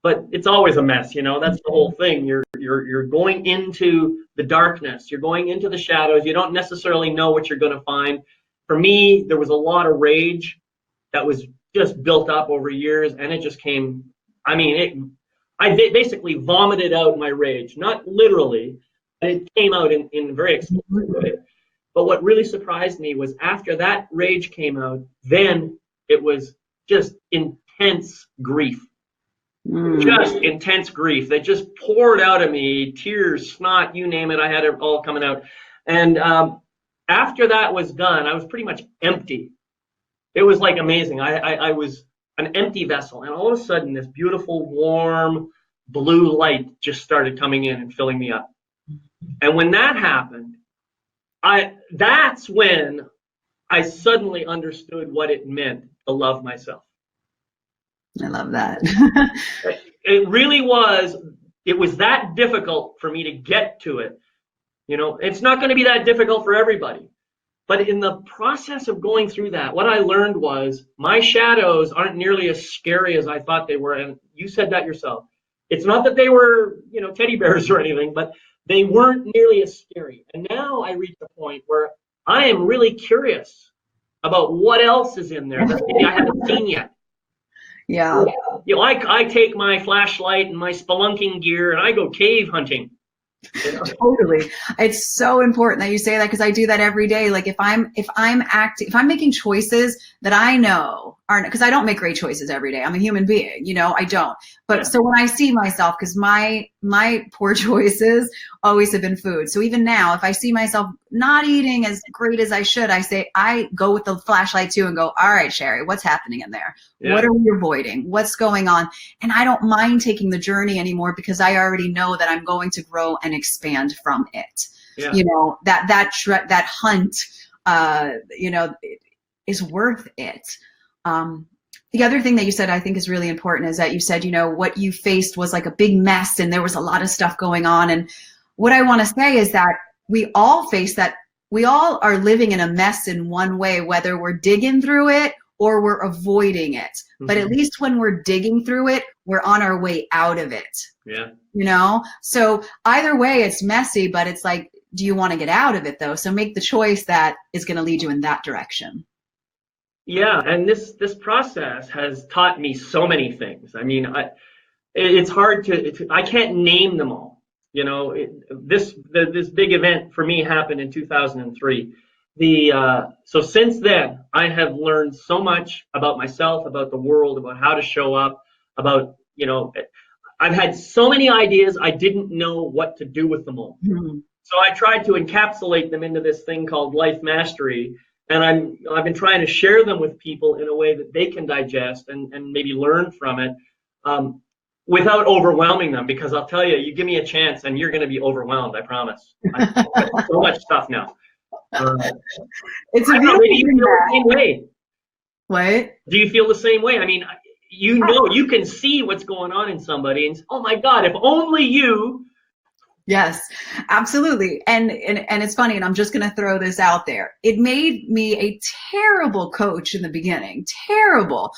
But it's always a mess, That's the whole thing. You're going into the darkness. You're going into the shadows. You don't necessarily know what you're going to find. For me, there was a lot of rage that was just built up over years, and it just came. I mean, I basically vomited out my rage, not literally, but it came out in a very explicit way. But what really surprised me was after that rage came out, then it was just intense grief. Just intense grief that just poured out of me, tears, snot, you name it. I had it all coming out. And after that was done, I was pretty much empty. It was like amazing. I was an empty vessel. And all of a sudden, this beautiful, warm, blue light just started coming in and filling me up. And when that happened, that's when I suddenly understood what it meant to love myself. I love that. It really was. It was that difficult for me to get to it. It's not going to be that difficult for everybody. But in the process of going through that, what I learned was my shadows aren't nearly as scary as I thought they were. And you said that yourself. It's not that they were, teddy bears or anything, but they weren't nearly as scary. And now I reach a point where I am really curious about what else is in there that maybe I haven't seen yet. Yeah. I take my flashlight and my spelunking gear and I go cave hunting. Totally. It's so important that you say that, because I do that every day. Like if I'm making choices that I know aren't, because I don't make great choices every day. I'm a human being, I don't. But so when I see myself, because my poor choices always have been food. So even now, if I see myself not eating as great as I should, I go with the flashlight too and go, all right, Sherri, what's happening in there? Yeah. What are we avoiding? What's going on? And I don't mind taking the journey anymore, because I already know that I'm going to grow and expand from it. Yeah. That hunt, is worth it. The other thing that you said I think is really important is that you said, what you faced was like a big mess and there was a lot of stuff going on. And what I want to say is that we all face that. We all are living in a mess in one way, whether we're digging through it or we're avoiding it. Mm-hmm. But at least when we're digging through it, we're on our way out of it. Yeah. So either way, it's messy, but it's like, do you want to get out of it though? So make the choice that is going to lead you in that direction. Yeah, and this process has taught me so many things. I mean, it's hard I can't name them all. This big event for me happened in 2003. So since then, I have learned so much about myself, about the world, about how to show up, about, I've had so many ideas, I didn't know what to do with them all. Mm-hmm. So I tried to encapsulate them into this thing called Life Mastery. And I've been trying to share them with people in a way that they can digest and maybe learn from it without overwhelming them. Because I'll tell you, you give me a chance and you're going to be overwhelmed, I promise. I've got so much stuff now. It's a beautiful do you feel the same way? What? Do you feel the same way? I mean, you can see what's going on in somebody and, oh my God, if only you. Yes, absolutely. And it's funny, and I'm just going to throw this out there. It made me a terrible coach in the beginning, terrible,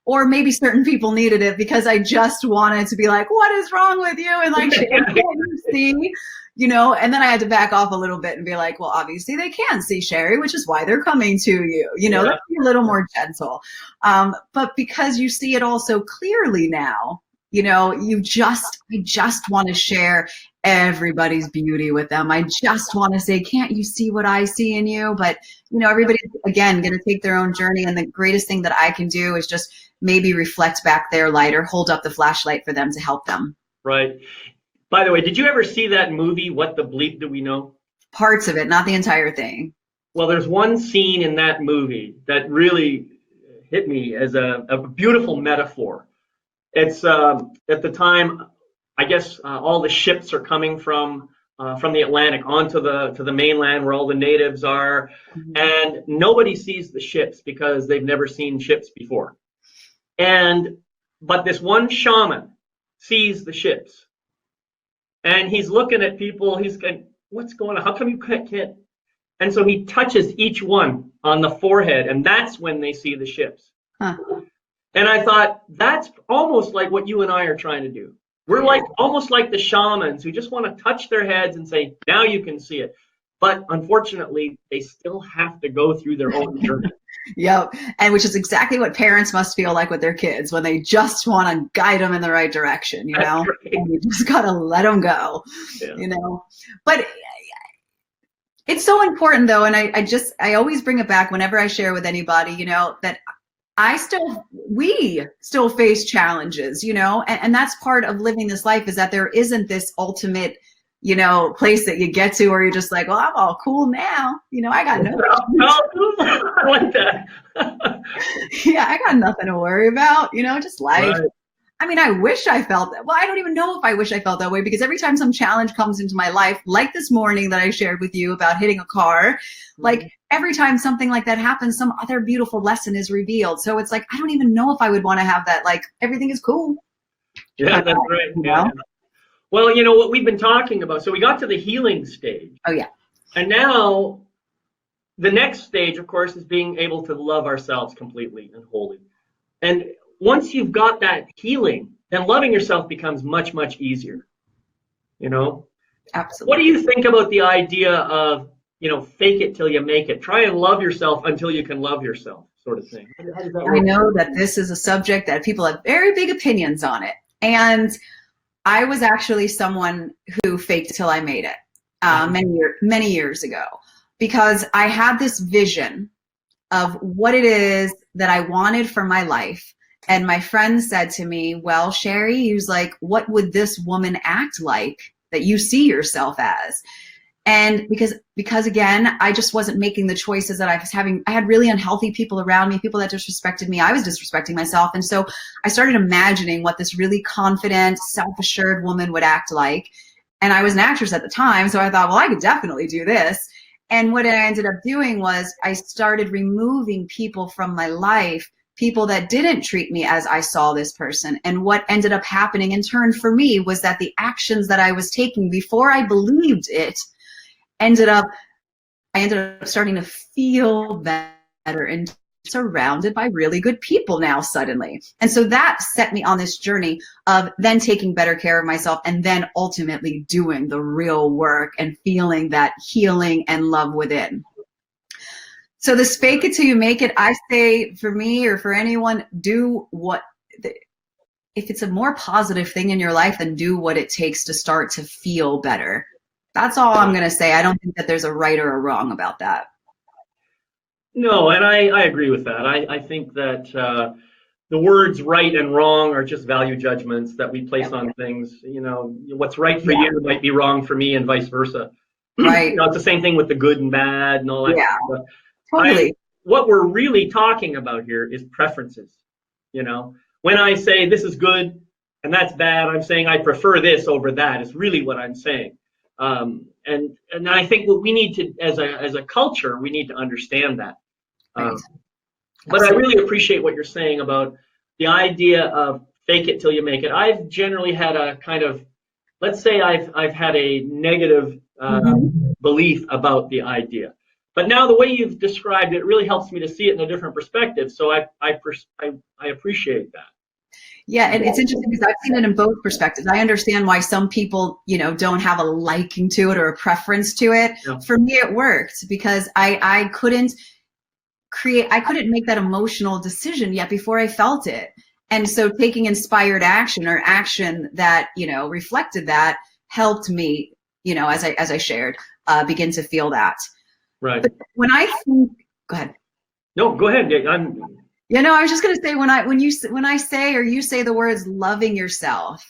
or maybe certain people needed it because I just wanted to be like, what is wrong with you? And like, can't you see? And then I had to back off a little bit and be like, well, obviously they can see, Sherri, which is why they're coming to you. Let's be a little more gentle. But because you see it all so clearly now, I just want to share everybody's beauty with them. I just want to say, can't you see what I see in you? But, everybody's, again, going to take their own journey. And the greatest thing that I can do is just maybe reflect back their light or hold up the flashlight for them to help them. Right. By the way, did you ever see that movie, What the Bleep Do We Know? Parts of it, not the entire thing. Well, there's one scene in that movie that really hit me as a beautiful metaphor. It's at the time, I guess all the ships are coming from the Atlantic onto the mainland where all the natives are, mm-hmm. and nobody sees the ships because they've never seen ships before. But this one shaman sees the ships, and he's looking at people. what's going on? How come you can't? And so he touches each one on the forehead, and that's when they see the ships. Huh. And I thought, that's almost like what you and I are trying to do. We're like almost like the shamans who just want to touch their heads and say, now you can see it. But unfortunately, they still have to go through their own journey. Yep. And which is exactly what parents must feel like with their kids when they just want to guide them in the right direction, you know? Right. And you just got to let them go, you know? But it's so important though. And I always bring it back whenever I share with anybody, you know, that we still face challenges, you know, and that's part of living this life, is that there isn't this ultimate, you know, place that you get to where you're just like, well, I'm all cool now. You know, I got no, I like that. yeah, I got nothing to worry about, you know, just life. Right. I mean, I wish I felt that. Well, I don't even know if I wish I felt that way, because every time some challenge comes into my life, like this morning that I shared with you about hitting a car, like every time something like that happens, some other beautiful lesson is revealed. So it's like, I don't even know if I would want to have that. Like, everything is cool. Yeah, that's right. You Yeah. know? Well, you know what we've been talking about. So we got to the healing stage. Oh, yeah. And now the next stage, of course, is being able to love ourselves completely and wholly. And once you've got that healing, then loving yourself becomes much, much easier. You know? Absolutely. What do you think about the idea of, you know, fake it till you make it? Try and love yourself until you can love yourself, sort of thing. How does that work? I know that this is a subject that people have very big opinions on it. And I was actually someone who faked it till I made it many years ago, because I had this vision of what it is that I wanted for my life. And my friend said to me, well, Sherri, he was like, what would this woman act like that you see yourself as? And because again, I just wasn't making the choices that I was having. I had really unhealthy people around me, people that disrespected me. I was disrespecting myself. And so I started imagining what this really confident, self-assured woman would act like. And I was an actress at the time, so I thought, well, I could definitely do this. And what I ended up doing was I started removing people from my life, people that didn't treat me as I saw this person. And what ended up happening in turn for me was that the actions that I was taking before I believed it, I ended up starting to feel better and surrounded by really good people now suddenly. And so that set me on this journey of then taking better care of myself, and then ultimately doing the real work and feeling that healing and love within. So this fake it till you make it, I say, for me or for anyone, do what, if it's a more positive thing in your life, then do what it takes to start to feel better. That's all I'm going to say. I don't think that there's a right or a wrong about that. No, and I agree with that. I think that the words right and wrong are just value judgments that we place on things. You know, what's right for you might be wrong for me, and vice versa. Right. You know, it's the same thing with the good and bad and all that. Yeah, stuff. totally. What we're really talking about here is preferences. You know, when I say this is good and that's bad, I'm saying I prefer this over that is really what I'm saying. And I think what we need to, as a culture, we need to understand that. Right. But I really appreciate what you're saying about the idea of fake it till you make it. I've generally had a kind of, let's say I've had a negative belief about the idea. But now the way you've described it really helps me to see it in a different perspective. So I appreciate that. Yeah, and it's interesting because I've seen it in both perspectives. I understand why some people, you know, don't have a liking to it or a preference to it. Yeah. For me, it worked because I couldn't make that emotional decision yet before I felt it. And so taking inspired action or action that, you know, reflected that helped me, you know, as I shared, begin to feel that. Right. But when I think, go ahead. No, go ahead. You know, I was just going to say, when I say, or you say the words loving yourself,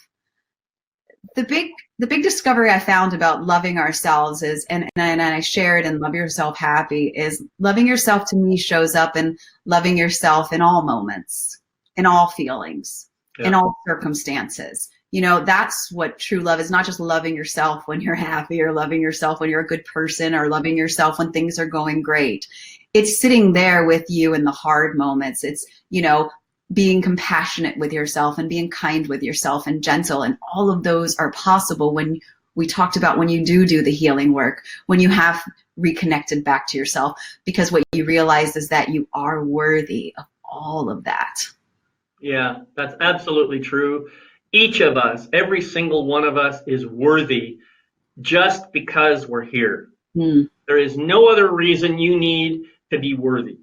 the big discovery I found about loving ourselves is, and I shared in Love Yourself Happy, is loving yourself to me shows up in loving yourself in all moments, in all feelings, in all circumstances. You know, that's what true love is, not just loving yourself when you're happy or loving yourself when you're a good person or loving yourself when things are going great. It's sitting there with you in the hard moments. It's, you know, being compassionate with yourself and being kind with yourself and gentle. And all of those are possible when we talked about when you do the healing work, when you have reconnected back to yourself, because what you realize is that you are worthy of all of that. Yeah, that's absolutely true. Each of us, every single one of us, is worthy just because we're here. Mm. There is no other reason you need to be worthy.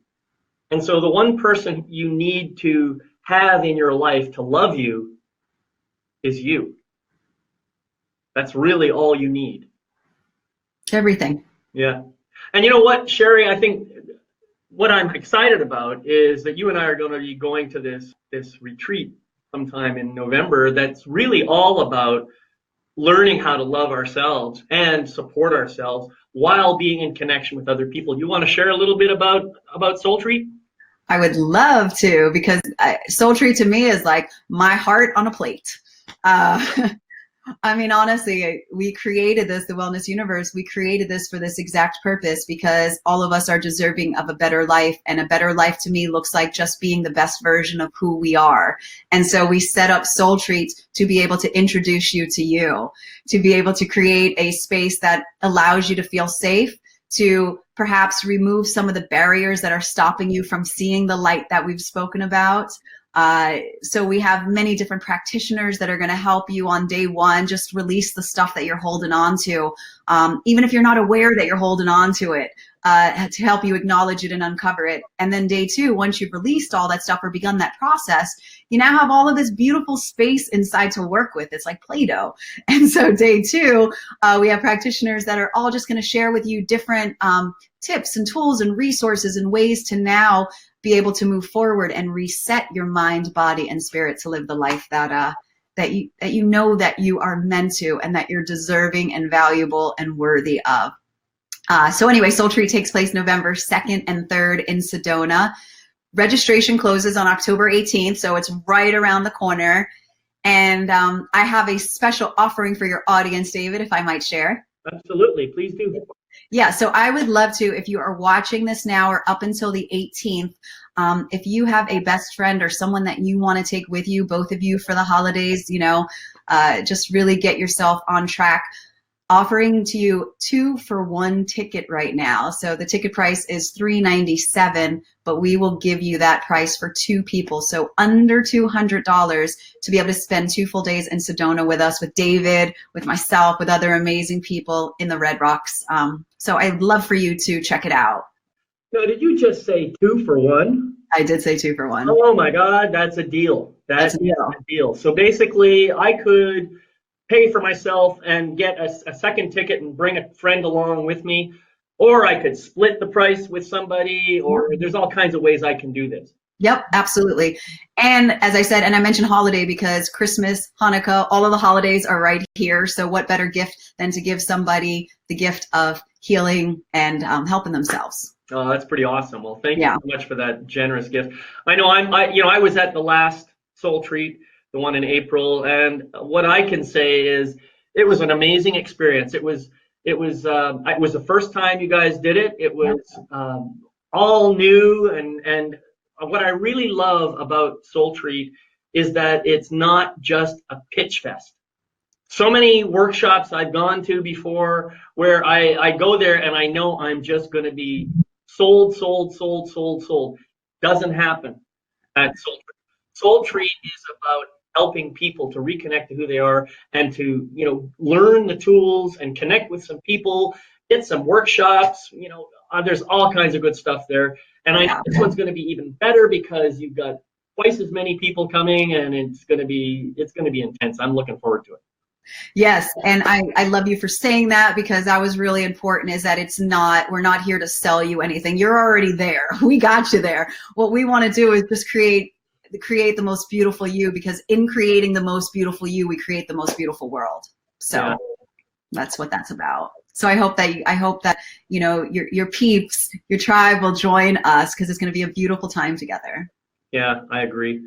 And so the one person you need to have in your life to love you is you. That's really all you need. Everything. Yeah. And you know what, Sherri, I think what I'm excited about is that you and I are going to be going to this retreat sometime in November that's really all about learning how to love ourselves and support ourselves while being in connection with other people. You want to share a little bit about Soul Treat? I would love to, because Soul Treat to me is like my heart on a plate. I mean, honestly, we created this, the Wellness Universe, we created this for this exact purpose, because all of us are deserving of a better life. And a better life to me looks like just being the best version of who we are. And so we set up Soul Treat to be able to introduce you to you, to be able to create a space that allows you to feel safe, to perhaps remove some of the barriers that are stopping you from seeing the light that we've spoken about. So we have many different practitioners that are going to help you on day one, just release the stuff that you're holding on to, even if you're not aware that you're holding on to it, to help you acknowledge it and uncover it. And then day two, once you've released all that stuff or begun that process, you now have all of this beautiful space inside to work with. It's like Play-Doh. And so day two, we have practitioners that are all just going to share with you different tips and tools and resources and ways to now be able to move forward and reset your mind, body, and spirit to live the life that you know that you are meant to, and that you're deserving and valuable and worthy of. So anyway, Soul Treat takes place November 2nd and 3rd in Sedona. Registration closes on October 18th, so it's right around the corner. And I have a special offering for your audience, David, if I might share. Absolutely, please do. Yeah, so I would love to, if you are watching this now or up until the 18th, if you have a best friend or someone that you want to take with you, both of you for the holidays, you know, just really get yourself on track. Offering to you 2-for-1 ticket right now. So the ticket price is $397, but we will give you that price for 2 people. So under $200 to be able to spend 2 full days in Sedona with us, with David, with myself, with other amazing people in the Red Rocks. So I'd love for you to check it out. Now, did you just say 2-for-1? I did say 2-for-1. Oh my God, that's a deal. That's a deal. So basically, I could pay for myself and get a second ticket and bring a friend along with me, or I could split the price with somebody, or there's all kinds of ways I can do this. Yep, absolutely. And as I said, and I mentioned holiday because Christmas, Hanukkah, all of the holidays are right here. So what better gift than to give somebody the gift of healing and helping themselves. Oh, that's pretty awesome. Well, thank you so much for that generous gift. I know I was at the last Soul Treat, the one in April, and what I can say is it was an amazing experience. It was the first time you guys did it. It was all new, and what I really love about Soul Treat is that it's not just a pitch fest. So many workshops I've gone to before where I go there and I know I'm just going to be sold. Doesn't happen at Soul Treat. Soul Treat is about helping people to reconnect to who they are and to, learn the tools and connect with some people, get some workshops, there's all kinds of good stuff there. And I know this one's going to be even better because you've got twice as many people coming, and it's going to be intense. I'm looking forward to it. Yes, and I love you for saying that, because that was really important, is that we're not here to sell you anything. You're already there. We got you there. What we want to do is just create the most beautiful you, because in creating the most beautiful you, we create the most beautiful world. So that's what that's about. So I hope that your peeps, your tribe will join us, because it's going to be a beautiful time together. Yeah, I agree.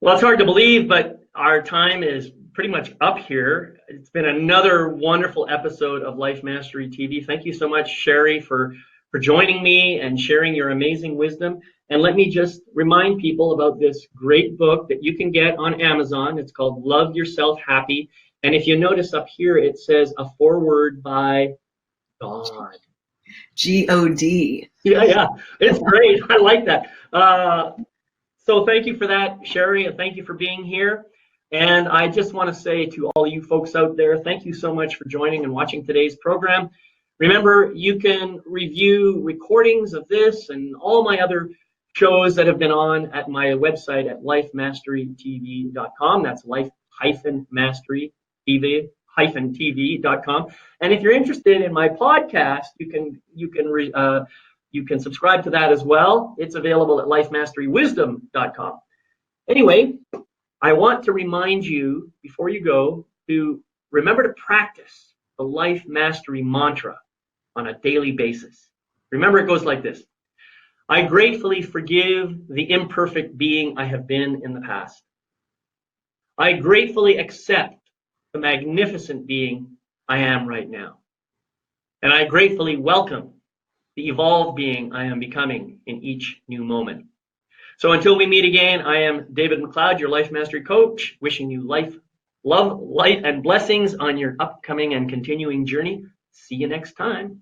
Well, it's hard to believe, but our time is pretty much up here. It's been another wonderful episode of Life Mastery TV. Thank you so much, Sherri, for joining me and sharing your amazing wisdom. And let me just remind people about this great book that you can get on Amazon. It's called Love Yourself Happy. And if you notice up here, it says a foreword by God. G-O-D. Yeah, it's great. I like that. So thank you for that, Sherri, and thank you for being here. And I just want to say to all you folks out there, thank you so much for joining and watching today's program. Remember, you can review recordings of this and all my other shows that have been on at my website at lifemasterytv.com. That's life-masterytv.com. And if you're interested in my podcast, you can subscribe to that as well. It's available at lifemasterywisdom.com. Anyway, I want to remind you before you go to remember to practice the life mastery mantra on a daily basis. Remember, it goes like this. I gratefully forgive the imperfect being I have been in the past. I gratefully accept the magnificent being I am right now. And I gratefully welcome the evolved being I am becoming in each new moment. So until we meet again, I am David McLeod, your Life Mastery Coach, wishing you life, love, light, and blessings on your upcoming and continuing journey. See you next time.